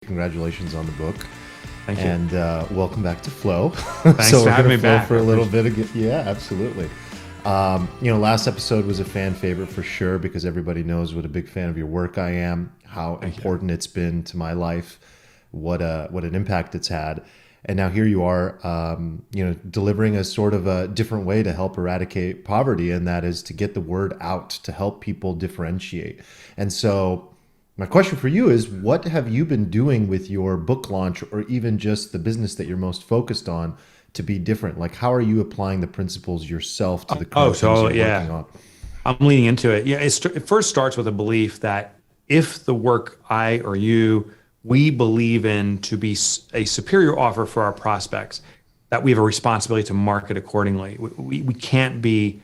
Congratulations on the book. Thank you. And welcome back to Flow. Thanks So for we're having going me to flow back. for a little bit again. Yeah, absolutely. Last episode was a fan favorite for sure because everybody knows what a big fan of your work I am, how important it's been to my life, what an impact it's had. And now here you are, delivering a sort of a different way to help eradicate poverty, and that is to get the word out to help people differentiate. And so my question for you is, what have you been doing with your book launch or even just the business that you're most focused on to be different? Like, how are you applying the principles yourself to the current things you're working on? I'm leaning into it. Yeah, it first starts with a belief that if the work I or we believe in to be a superior offer for our prospects, that we have a responsibility to market accordingly. We can't be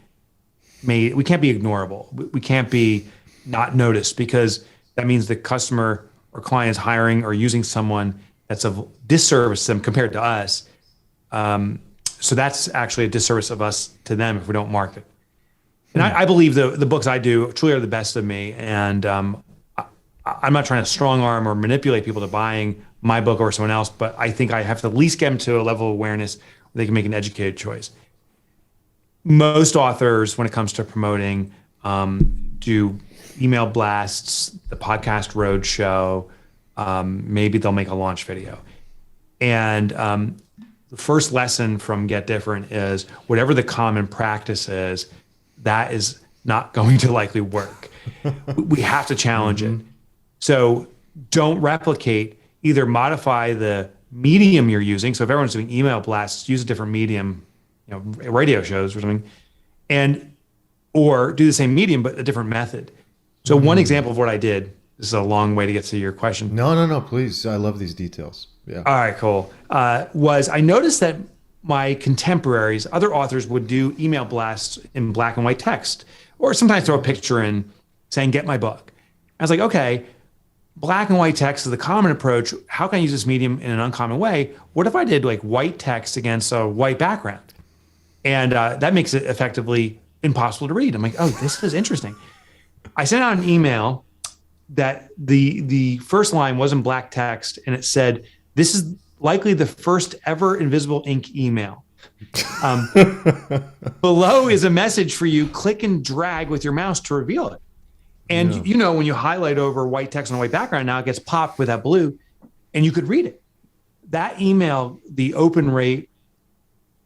we can't be ignorable. We can't be not noticed, because that means the customer or client is hiring or using someone that's of disservice to them compared to us. So that's actually a disservice of us to them if we don't market. And I believe the books I do truly are the best of me. And I'm not trying to strong arm or manipulate people to buying my book or someone else, but I think I have to at least get them to a level of awareness where they can make an educated choice. Most authors, when it comes to promoting, do email blasts, the podcast roadshow, maybe they'll make a launch video. And the first lesson from Get Different is whatever the common practice is, that is not going to likely work. We have to challenge it. So don't replicate, either modify the medium you're using. So if everyone's doing email blasts, use a different medium, radio shows or something, or do the same medium, but a different method. So one example of what I did, this is a long way to get to your question. No, please. I love these details. Yeah. All right, cool. Was I noticed that my contemporaries, other authors, would do email blasts in black and white text, or sometimes throw a picture in saying, "Get my book." I was like, okay, black and white text is the common approach. How can I use this medium in an uncommon way? What if I did like white text against a white background? And that makes it effectively impossible to read. I'm like, oh, this is interesting. I sent out an email that the first line was in black text, and it said, "This is likely the first ever invisible ink email. Below is a message for you. Click and drag with your mouse to reveal it." And when you highlight over white text on a white background, now it gets popped with that blue, and you could read it. That email, the open rate,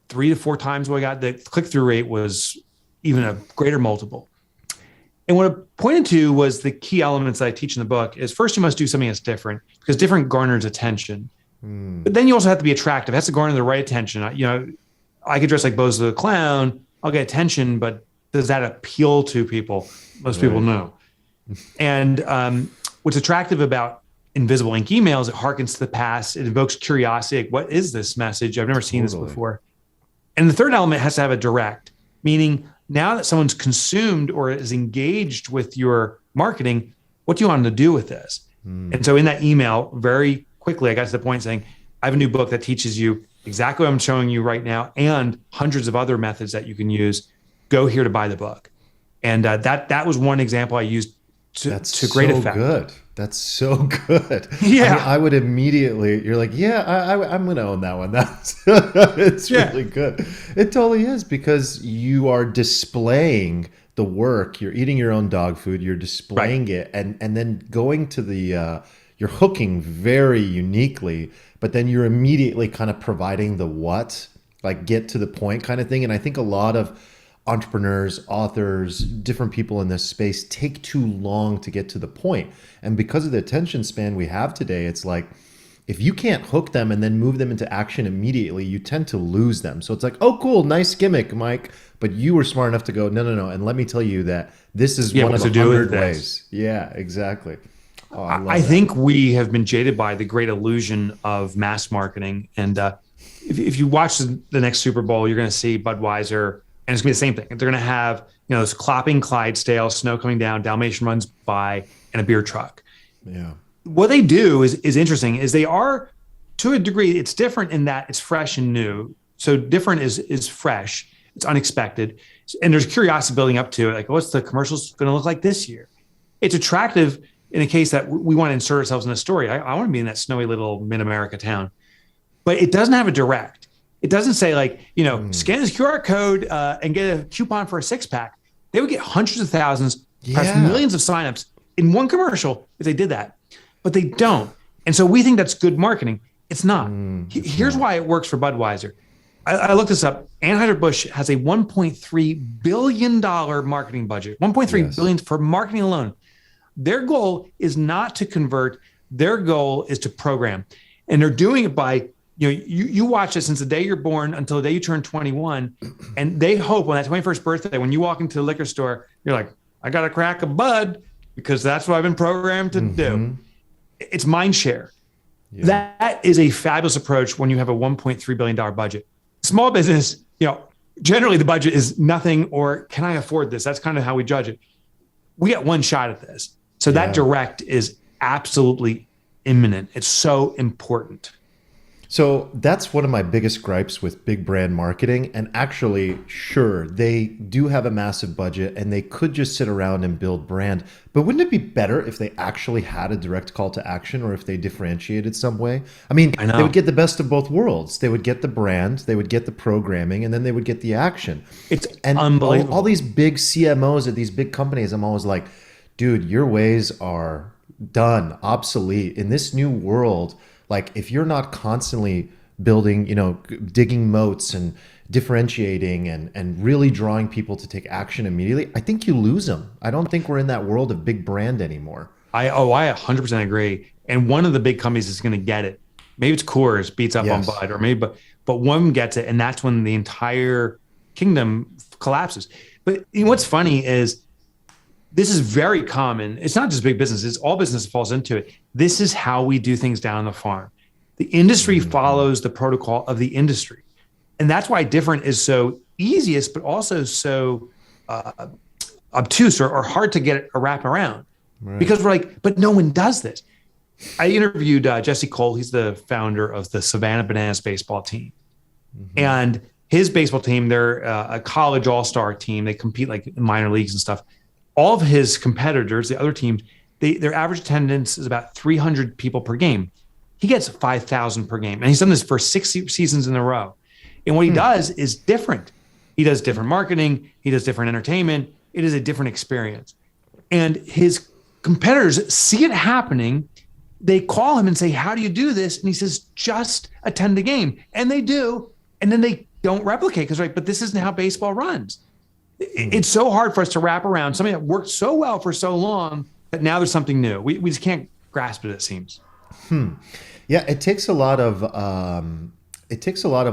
3 to 4 times what I got. The click-through rate was even a greater multiple. And what it pointed to was the key elements that I teach in the book is, first, you must do something that's different, because different garners attention. But then you also have to be attractive. It has to garner the right attention. I could dress like Bozo the Clown. I'll get attention, but does that appeal to people? Most people know. And what's attractive about invisible ink emails, it harkens to the past. It evokes curiosity. Like, what is this message? I've never seen this before. And the third element has to have a direct, meaning now that someone's consumed or is engaged with your marketing, what do you want them to do with this? And so in that email, very quickly, I got to the point saying, I have a new book that teaches you exactly what I'm showing you right now, and hundreds of other methods that you can use. Go here to buy the book. And that was one example I used to great effect. Good. That's so good. Yeah. I would immediately, you're like, I'm going to own that one. It's really good. It totally is, because you are displaying the work. You're eating your own dog food. You're displaying it. And then going to you're hooking very uniquely, but then you're immediately kind of providing the what, like get to the point kind of thing. And I think a lot of entrepreneurs, authors, different people in this space take too long to get to the point. And because of the attention span we have today, it's like, if you can't hook them and then move them into action immediately, you tend to lose them. So it's like, oh, cool, nice gimmick, Mike. But you were smart enough to go, no. And let me tell you that this is one of 100 ways. Yeah, exactly. Oh, I think we have been jaded by the great illusion of mass marketing. And if you watch the next Super Bowl, you're going to see Budweiser, and it's going to be the same thing. They're going to have, this clopping Clydesdale, snow coming down, Dalmatian runs by, and a beer truck. Yeah. What they do is interesting, is they are, to a degree, it's different in that it's fresh and new. So different is fresh. It's unexpected. And there's curiosity building up to it. Like, what's the commercials going to look like this year? It's attractive in a case that we want to insert ourselves in a story. I want to be in that snowy little mid-America town, but it doesn't have a direct. It doesn't say like, scan this QR code and get a coupon for a 6-pack. They would get hundreds of thousands, perhaps millions of signups in one commercial if they did that, but they don't. And so we think that's good marketing. It's not. Here's why it works for Budweiser. I looked this up. Anheuser-Busch has a $1.3 billion marketing budget, $1.3 billion for marketing alone. Their goal is not to convert. Their goal is to program. And they're doing it by, you watch it since the day you're born until the day you turn 21. And they hope on that 21st birthday, when you walk into the liquor store, you're like, I got to crack a bud because that's what I've been programmed to do. It's mind share. Yeah. That is a fabulous approach when you have a $1.3 billion budget. Small business, generally the budget is nothing or can I afford this? That's kind of how we judge it. We get one shot at this. So that direct is absolutely imminent. It's so important. So that's one of my biggest gripes with big brand marketing. And actually, sure, they do have a massive budget and they could just sit around and build brand. But wouldn't it be better if they actually had a direct call to action or if they differentiated some way? I mean, they would get the best of both worlds. They would get the brand, they would get the programming, and then they would get the action. It's unbelievable. All these big CMOs at these big companies, I'm always like, dude, your ways are done, obsolete. In this new world, like if you're not constantly building, digging moats and differentiating and really drawing people to take action immediately, I think you lose them. I don't think we're in that world of big brand anymore. I 100% agree. And one of the big companies is going to get it. Maybe it's Coors beats up on Bud, or maybe, but one gets it, and that's when the entire kingdom collapses. But what's funny is this is very common. It's not just big business. It's all business falls into it. This is how we do things down on the farm. The industry follows the protocol of the industry. And that's why different is so easiest, but also so obtuse or hard to get a wrap around. Right. Because we're like, but no one does this. I interviewed Jesse Cole. He's the founder of the Savannah Bananas baseball team. And his baseball team, they're a college all-star team. They compete like in minor leagues and stuff. All of his competitors, the other teams, their average attendance is about 300 people per game. He gets 5,000 per game. And he's done this for 6 seasons in a row. And what he does is different. He does different marketing. He does different entertainment. It is a different experience. And his competitors see it happening. They call him and say, how do you do this? And he says, just attend the game. And they do. And then they don't replicate because, but this isn't how baseball runs. It's so hard for us to wrap around something that worked so well for so long that now there's something new. We just can't grasp it, it seems. Yeah, it takes a lot of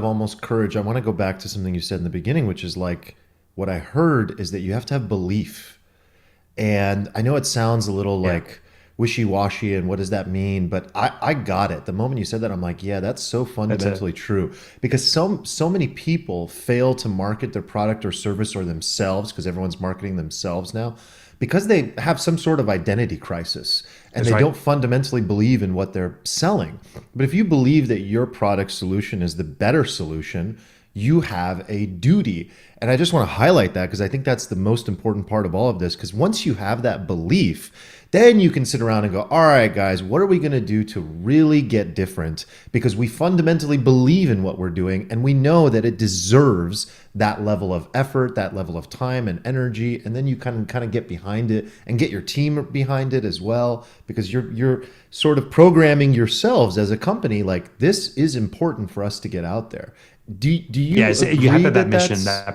almost courage. I want to go back to something you said in the beginning, which is like what I heard is that you have to have belief. And I know it sounds a little like wishy-washy and what does that mean? But I got it. The moment you said that, I'm like, yeah, that's so fundamentally true. Because so many people fail to market their product or service or themselves, because everyone's marketing themselves now, because they have some sort of identity crisis and they don't fundamentally believe in what they're selling. But if you believe that your product solution is the better solution, you have a duty. And I just want to highlight that because I think that's the most important part of all of this. Because once you have that belief, then you can sit around and go, all right, guys, what are we going to do to really get different? Because we fundamentally believe in what we're doing and we know that it deserves that level of effort, that level of time and energy. And then you can kind of get behind it and get your team behind it as well, because you're sort of programming yourselves as a company. Like, this is important for us to get out there. Do you you have that mission? I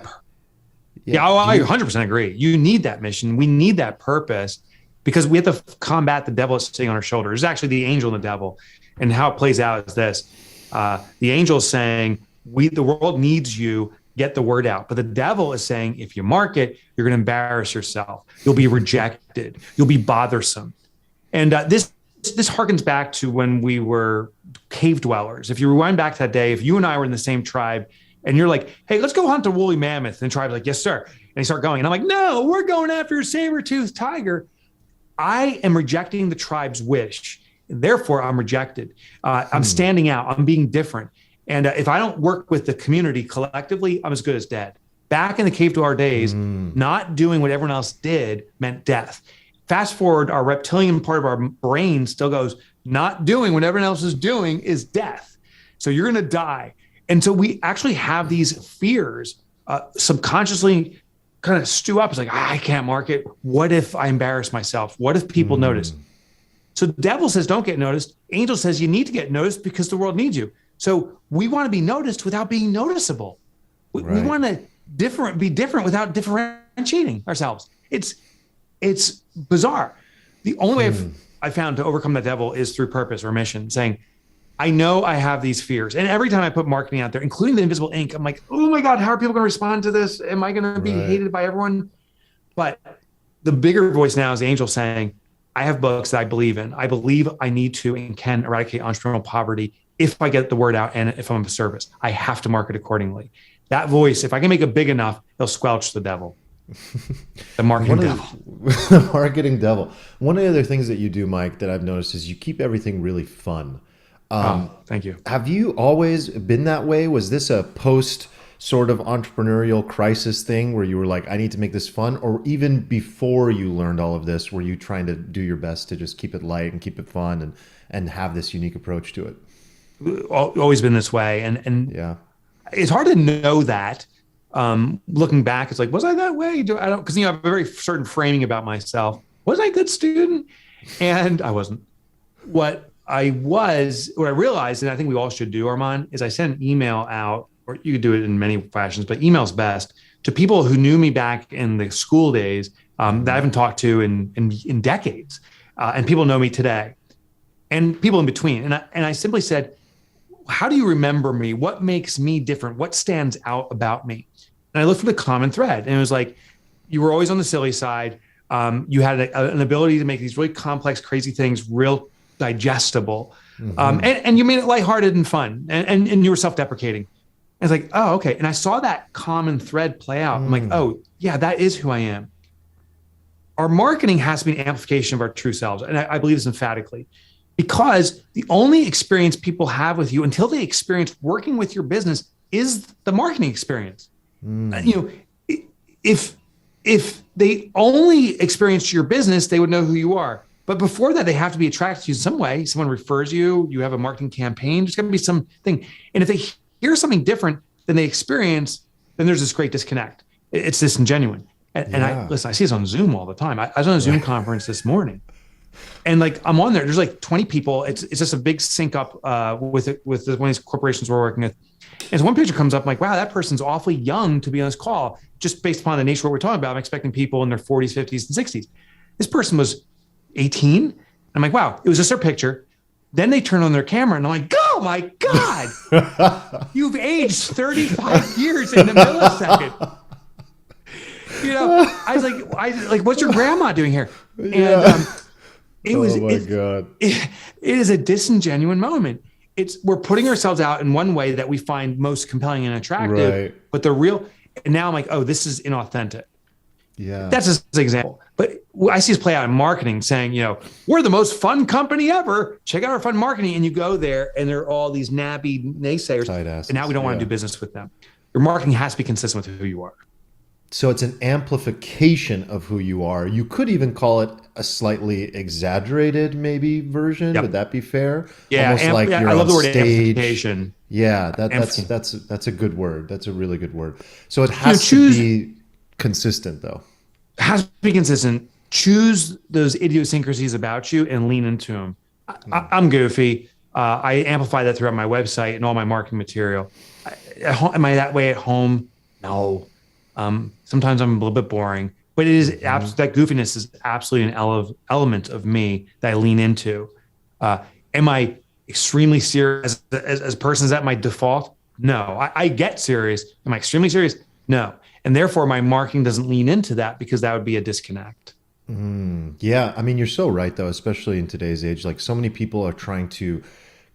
100% agree. You need that mission. We need that purpose. Because we have to combat the devil that's sitting on our shoulder. It's actually the angel and the devil. And how it plays out is this. The angel is saying, the world needs you, get the word out. But the devil is saying, if you market, you're going to embarrass yourself. You'll be rejected. You'll be bothersome. And this harkens back to when we were cave dwellers. If you rewind back to that day, if you and I were in the same tribe, and you're like, hey, let's go hunt a woolly mammoth. And the tribe's like, yes, sir. And they start going. And I'm like, no, we're going after a saber-toothed tiger. I am rejecting the tribe's wish. And therefore, I'm rejected. I'm standing out. I'm being different. And if I don't work with the community collectively, I'm as good as dead. Back in the cave dweller days, not doing what everyone else did meant death. Fast forward, our reptilian part of our brain still goes, not doing what everyone else is doing is death. So you're going to die. And so we actually have these fears subconsciously kind of stew up. It's like, I can't market. What if I embarrass myself? What if people notice? So the devil says, don't get noticed. Angel says you need to get noticed because the world needs you. So we want to be noticed without being noticeable. We want to be different without differentiating ourselves. It's bizarre. The only way I found to overcome the devil is through purpose or mission, saying, I know I have these fears. And every time I put marketing out there, including the invisible ink, I'm like, oh my God, how are people going to respond to this? Am I going to be hated by everyone? But the bigger voice now is Angel saying, I have books that I believe in. I believe I need to and can eradicate entrepreneurial poverty if I get the word out and if I'm of service. I have to market accordingly. That voice, if I can make it big enough, it'll squelch the devil. The marketing devil. The marketing devil. One of the other things that you do, Mike, that I've noticed is you keep everything really fun. Thank you. Have you always been that way? Was this a post sort of entrepreneurial crisis thing where you were like, I need to make this fun? Or even before you learned all of this, were you trying to do your best to just keep it light and keep it fun and have this unique approach to it? Always been this way. And yeah, it's hard to know that. Looking back, it's like, was I that way? Because I have a very certain framing about myself. Was I a good student? And I wasn't. What I realized, and I think we all should do, Arman, is I sent an email out, or you could do it in many fashions, but email's best, to people who knew me back in the school days that I haven't talked to in decades. And people know me today, and people in between. And I simply said, how do you remember me? What makes me different? What stands out about me? And I looked for the common thread, and it was like, you were always on the silly side. You had an ability to make these really complex, crazy things real digestible. And you made it lighthearted and fun, and you were self-deprecating. And it's like, oh, okay. And I saw that common thread play out. I'm like, oh yeah, that is who I am. Our marketing has to be an amplification of our true selves. And I believe this emphatically, because the only experience people have with you until they experience working with your business is the marketing experience. You know, if they only experienced your business, they would know who you are. But before that, they have to be attracted to you in some way. Someone refers you, you have a marketing campaign, there's going to be something. And if they hear something different than they experience, then there's this great disconnect. It's disingenuine. And I see this on Zoom all the time. I was on a Zoom conference this morning, and like, I'm on there. There's like 20 people. It's just a big sync up with one of these corporations we're working with. And so one picture comes up, I'm like, wow, that person's awfully young to be on this call. Just based upon the nature of what we're talking about, I'm expecting people in their 40s, 50s, and 60s. This person was 18. I'm like, wow, it was just their picture. Then they turn on their camera, and I'm like, oh my God, you've aged 35 years in a millisecond. You know, I was like, what's your grandma doing here? And God. It is a disingenuine moment. We're putting ourselves out in one way that we find most compelling and attractive, but and now I'm like, oh, this is inauthentic. Yeah. That's just an example. But I see this play out in marketing saying, you know, we're the most fun company ever. Check out our fun marketing. And you go there and there are all these nabby naysayers. And now we don't want to do business with them. Your marketing has to be consistent with who you are. So it's an amplification of who you are. You could even call it a slightly exaggerated maybe version. Would that be fair? Yeah. Almost like you're I love the word stage. amplification. Yeah. That's a good word. That's a really good word. So it has to be consistent though. It has to be consistent. Choose those idiosyncrasies about you and lean into them. I'm goofy. I amplify that throughout my website and all my marketing material. Am I that way at home? No. Sometimes I'm a little bit boring, but it is that goofiness is absolutely an element of me that I lean into. Am I extremely serious as a person? Is that my default? No. I get serious. Am I extremely serious? No. And therefore my marketing doesn't lean into that because that would be a disconnect. Yeah. I mean, you're so right though, especially in today's age, like so many people are trying to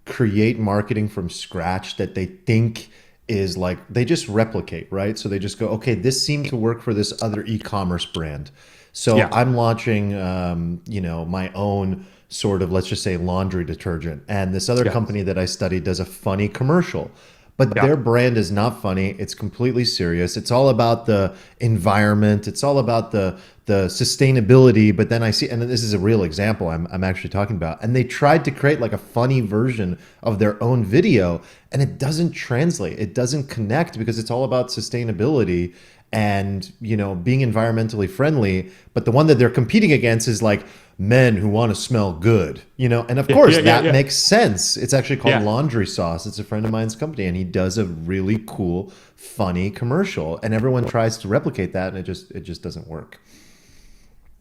create marketing from scratch that they think is like, they just replicate, right? So they just go, okay, this seemed to work for this other e-commerce brand. So I'm launching, my own sort of, let's just say laundry detergent. And this other company that I studied does a funny commercial. but Yeah. their brand is not funny. It's completely serious. It's all about the environment. It's all about the sustainability. But then I see, and this is a real example I'm actually talking about. And they tried to create like a funny version of their own video, and it doesn't translate. It doesn't connect because it's all about sustainability and, you know, being environmentally friendly. But the one that they're competing against is like men who want to smell good, you know. And of course that makes sense. It's actually called Laundry Sauce. It's a friend of mine's company, and he does a really cool, funny commercial, and everyone tries to replicate that, and it just doesn't work.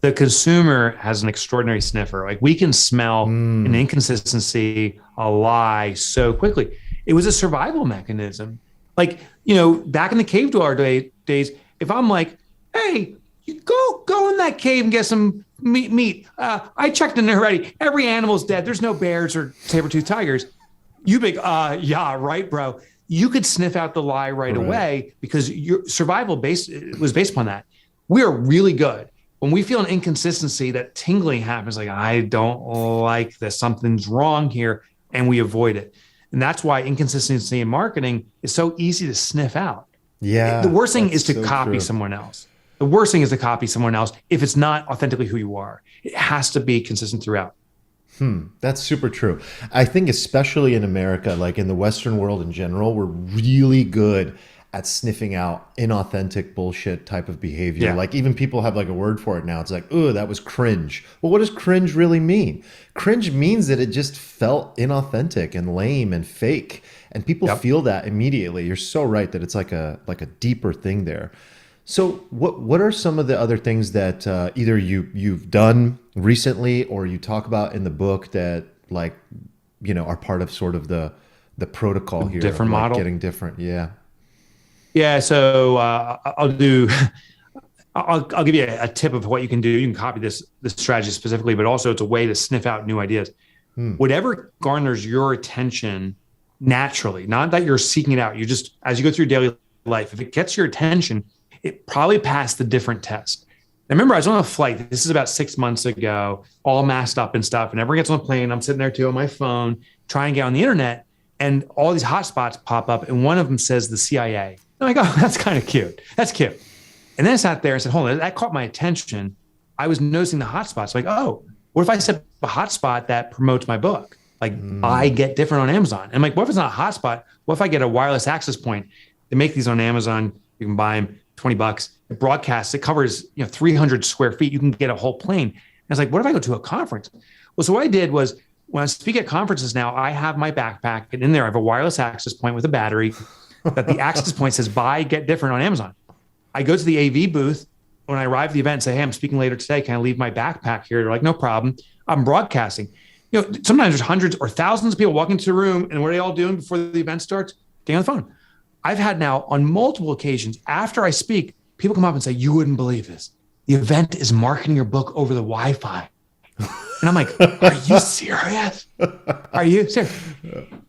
The consumer has an extraordinary sniffer. Like, we can smell an inconsistency, a lie so quickly. It was a survival mechanism. Like, you know, back in the cave dweller days, if I'm like, hey, you go in that cave and get some meat. I checked in there already. Every animal's dead. There's no bears or saber-toothed tigers. You big, yeah, right, bro. You could sniff out the lie right away because your survival was based upon that. We are really good. When we feel an inconsistency, that tingling happens, like, I don't like this, something's wrong here, and we avoid it. And that's why inconsistency in marketing is so easy to sniff out. Yeah. The worst thing is to copy someone else. The worst thing is to copy someone else if it's not authentically who you are. It has to be consistent throughout. That's super true. I think especially in America, like in the Western world in general, we're really good at sniffing out inauthentic bullshit type of behavior. Yeah. Like, even people have like a word for it now. It's like, oh, that was cringe. Well, what does cringe really mean? Cringe means that it just felt inauthentic and lame and fake. And people feel that immediately. You're so right that it's like a deeper thing there. So what are some of the other things that either you've done recently or you talk about in the book that, like, you know, are part of sort of the protocol here? Different of, like, model? Getting different. Yeah. Yeah. So I'll give you a tip of what you can do. You can copy this strategy specifically, but also it's a way to sniff out new ideas. Whatever garners your attention naturally, not that you're seeking it out. You just, as you go through your daily life, if it gets your attention, it probably passed the different test. I remember I was on a flight. This is about 6 months ago, all masked up and stuff. And everyone gets on a plane. I'm sitting there too on my phone, trying to get on the internet. And all these hotspots pop up. And one of them says the CIA. I'm like, oh, that's kind of cute. That's cute. And then I sat there and said, hold on, that caught my attention. I was noticing the hotspots. Like, oh, what if I set a hotspot that promotes my book? Like, I Get Different on Amazon. And I'm like, what if it's not a hotspot? What if I get a wireless access point? They make these on Amazon. You can buy them $20. It broadcasts. It covers 300 square feet. You can get a whole plane. And I was like, what if I go to a conference? Well, so what I did was, when I speak at conferences now, I have my backpack, and in there I have a wireless access point with a battery that the access point says buy, get different on Amazon. I go to the AV booth when I arrive at the event and say, hey, I'm speaking later today. Can I leave my backpack here? They're like, no problem. I'm broadcasting. Sometimes there's hundreds or thousands of people walking into the room, and what are they all doing before the event starts? Getting on the phone. I've had now on multiple occasions after I speak, people come up and say, you wouldn't believe this. The event is marketing your book over the Wi-Fi. And I'm like, are you serious? Are you serious?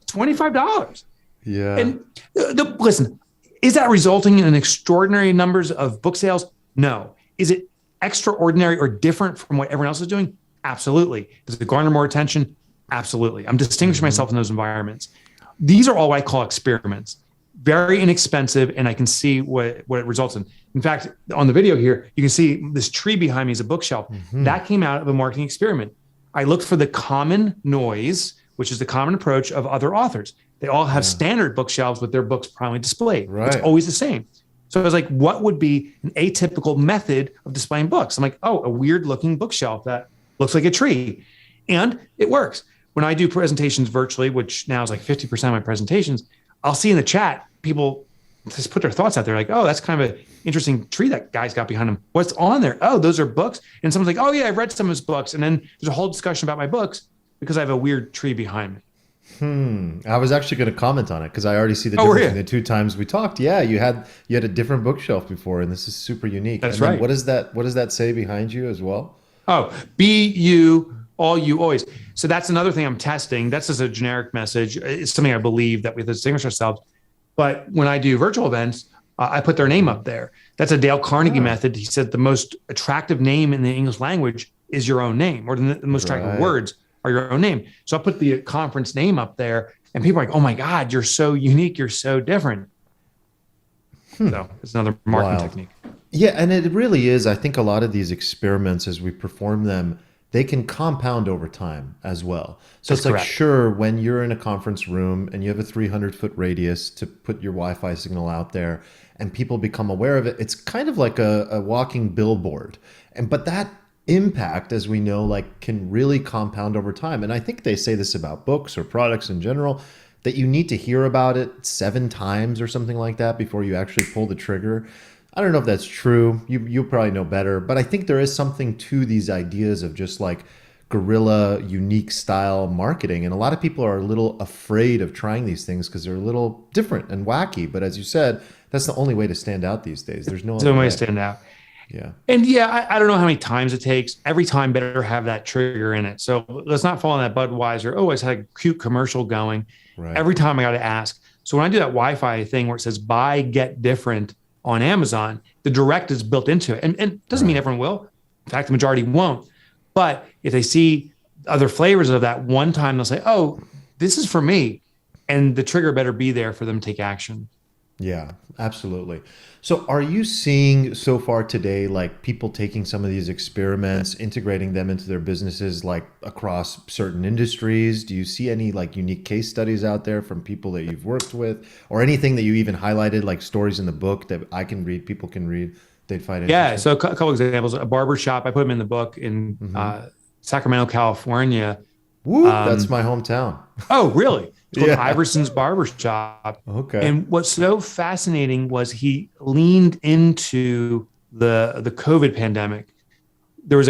$25. Yeah. And listen, is that resulting in extraordinary numbers of book sales? No. Is it extraordinary or different from what everyone else is doing? Absolutely. Does it garner more attention? Absolutely. I'm distinguishing myself in those environments. These are all what I call experiments. Very inexpensive, and I can see what it results in. In fact, on the video here, you can see this tree behind me is a bookshelf. That came out of a marketing experiment. I looked for the common noise, which is the common approach of other authors. They all have standard bookshelves with their books prominently displayed. Right. It's always the same. So I was like, what would be an atypical method of displaying books? I'm like, oh, a weird looking bookshelf that looks like a tree. And it works. When I do presentations virtually, which now is like 50% of my presentations, I'll see in the chat, people just put their thoughts out there like, oh, that's kind of an interesting tree that guy's got behind him. What's on there? Oh, those are books. And someone's like, oh yeah, I've read some of his books. And then there's a whole discussion about my books because I have a weird tree behind me. I was actually going to comment on it because I already see the difference in the 2 times we talked. Yeah, you had a different bookshelf before, and this is super unique. That's right. What does that say behind you as well? Oh, be you, all you, always. So that's another thing I'm testing. That's just a generic message. It's something I believe that we have to distinguish ourselves. But when I do virtual events, I put their name up there. That's a Dale Carnegie method. He said the most attractive name in the English language is your own name, or the most attractive words are your own name. So I'll put the conference name up there And people are like, oh my God, you're so unique. You're so different. So it's another marketing Wild. technique. Yeah, and it really is. I think a lot of these experiments, as we perform them, they can compound over time as well. So That's it's like, correct. sure, when you're in a conference room and you have a 300-foot radius to put your Wi-Fi signal out there and people become aware of it, it's kind of like a walking billboard. But that impact, as we know, like can really compound over time. And I think they say this about books or products in general, that you need to hear about it 7 times or something like that before you actually pull the trigger. I don't know if that's true. You probably know better, but I think there is something to these ideas of just like guerrilla, unique style marketing. And a lot of people are a little afraid of trying these things because they're a little different and wacky. But as you said, that's the only way to stand out these days. There's no So other way to way. stand out. Yeah. And yeah, I don't know how many times it takes. Every time better have that trigger in it. So let's not fall in that Budweiser. Oh, it's had a cute commercial going. Right. Every time I got to ask. So when I do that Wi-Fi thing where it says buy, get different on Amazon, the direct is built into it. And it doesn't mean everyone will. In fact, the majority won't. But if they see other flavors of that one time, they'll say, oh, this is for me. And the trigger better be there for them to take action. Yeah, absolutely. So are you seeing so far today, like people taking some of these experiments, integrating them into their businesses, like across certain industries? Do you see any like unique case studies out there from people that you've worked with, or anything that you even highlighted, like stories in the book that I can read, people can read, they'd find Yeah. interesting? So a couple examples. A barber shop, I put them in the book in Sacramento, California. Woo, that's my hometown. Oh, really? It's called Yeah. Iverson's Barber Shop. Okay. And what's so fascinating was he leaned into the COVID pandemic. There was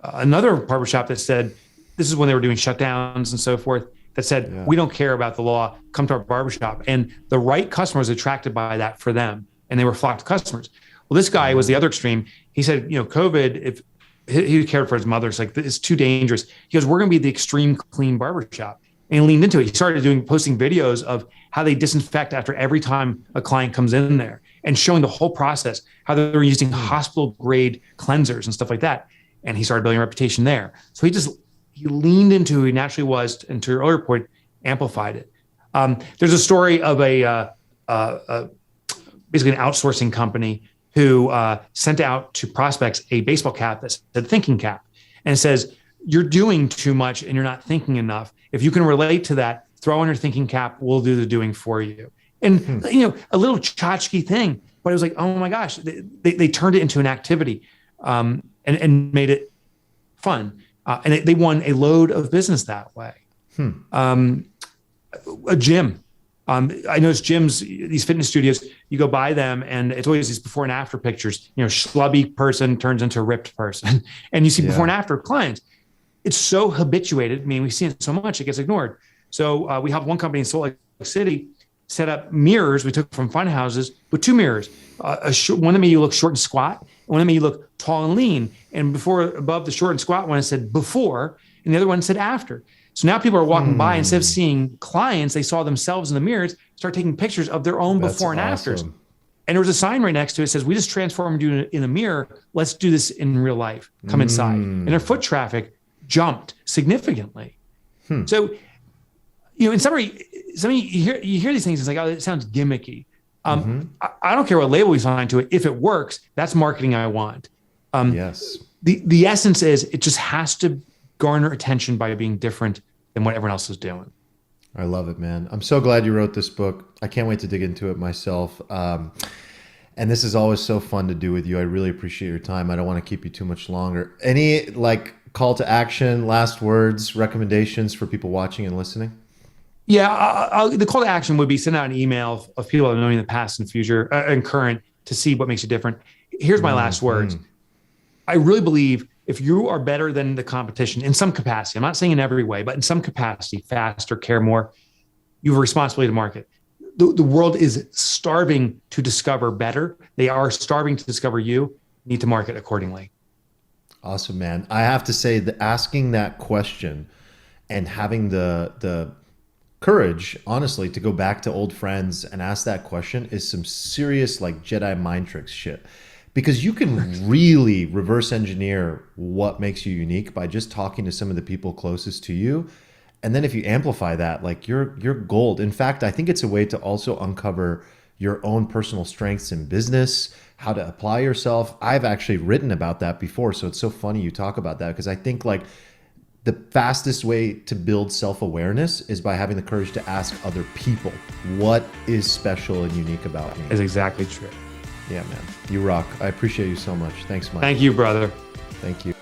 another barber shop that said, this is when they were doing shutdowns and so forth, that said, Yeah. we don't care about the law, come to our barber shop. And the right customer was attracted by that for them. And they were flocked customers. Well, this guy was the other extreme. He said, COVID, if he cared for his mother, it's like, it's too dangerous. He goes, we're going to be the extreme clean barber shop. And he leaned into it. He started posting videos of how they disinfect after every time a client comes in there and showing the whole process, how they were using hospital grade cleansers and stuff like that. And he started building a reputation there. So he leaned into who he naturally was, and to your earlier point, amplified it. There's a story of basically an outsourcing company who sent out to prospects a baseball cap that said thinking cap. And it says, you're doing too much and you're not thinking enough. If you can relate to that, throw on your thinking cap, we'll do the doing for you. And, a little tchotchke thing, but it was like, oh my gosh, they turned it into an activity and made it fun. And they won a load of business that way. A gym. I noticed gyms, these fitness studios, you go by them and it's always these before and after pictures. Schlubby person turns into a ripped person. And you see before and after clients. It's so habituated. I mean, we see it so much, it gets ignored. So we helped one company in Salt Lake City set up mirrors we took from fun houses with 2 mirrors. One that made you look short and squat, and one that made you look tall and lean. And above the short and squat one, it said before, and the other one said after. So now people are walking by, instead of seeing clients, they saw themselves in the mirrors, start taking pictures of their own before and afters. And there was a sign right next to it that says, we just transformed you in the mirror. Let's do this in real life. Come inside. And their foot traffic jumped significantly. So, in summary, you hear these things, it's like, oh, it sounds gimmicky. I don't care what label you sign to it. If it works, that's marketing I want. Yes. The essence is it just has to garner attention by being different than what everyone else is doing. I love it, man. I'm so glad you wrote this book. I can't wait to dig into it myself. And this is always so fun to do with you. I really appreciate your time. I don't want to keep you too much longer. Any call to action, last words, recommendations for people watching and listening? Yeah, the call to action would be send out an email of people I've known in the past and future and current to see what makes you different. Here's my last words. I really believe if you are better than the competition in some capacity, I'm not saying in every way, but in some capacity, faster, care more, you have a responsibility to market. The world is starving to discover better. They are starving to discover you. You need to market accordingly. Awesome, man. I have to say that asking that question and having the courage, honestly, to go back to old friends and ask that question is some serious Jedi mind tricks shit. Because you can really reverse engineer what makes you unique by just talking to some of the people closest to you. And then if you amplify that, like you're gold. In fact, I think it's a way to also uncover your own personal strengths in business, how to apply yourself. I've actually written about that before, so it's so funny you talk about that, because I think like the fastest way to build self-awareness is by having the courage to ask other people, what is special and unique about me? Is exactly true. Yeah, man. You rock. I appreciate you so much. Thanks, Mike. Thank you, brother. Thank you.